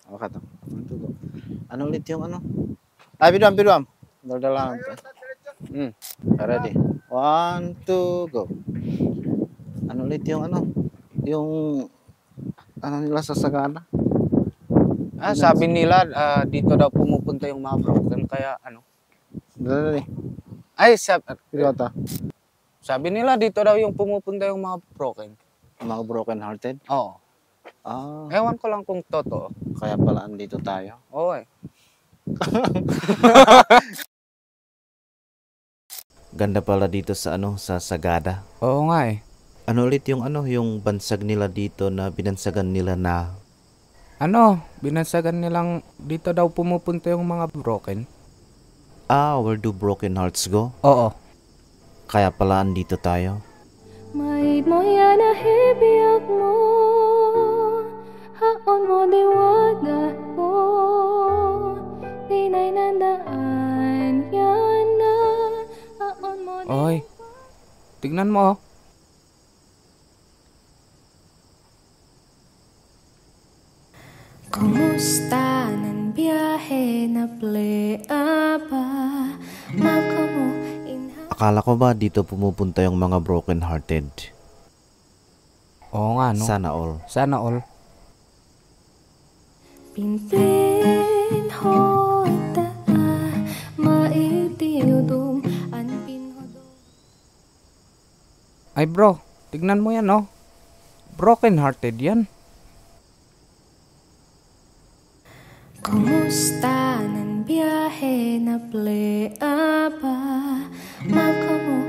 Okay to. Ano ulit yung ano? Ay, biduam. Dala lang. Ready. 1, 2, go. Ano ulit yung ano? Yung ano nila sa Sagada? Sabi nila dito daw pumupunta yung mga broken kaya ano. Dali. Ay, sabi nila dito daw yung pumupunta yung mga broken. Mga broken hearted? Oo. Ewan ko lang kung totoo. Kaya pala andito tayo. Oo eh. Ganda pala dito sa ano, sa Sagada. Oo nga eh. Ano ulit yung ano, yung bansag nila dito na binansagan nila na Binansagan nilang dito daw pumupunta yung mga broken. where do broken hearts go? Oo. Kaya pala andito tayo. May moya na hibiyak mo, haon mo diwada ko, tinay nandaan yan na, haon mo Oy, tignan mo oh. Kumusta ng biyahe na plea ba? Makamo Akala ko ba dito pumupunta yung mga broken hearted? Oo nga no. Sana all. Sana all. Pinpin hoy ta maitiudong an pinhodong. Ay bro, tignan mo yan oh. Broken hearted yan. Kumusta ng biyahe na plea ba? Makamo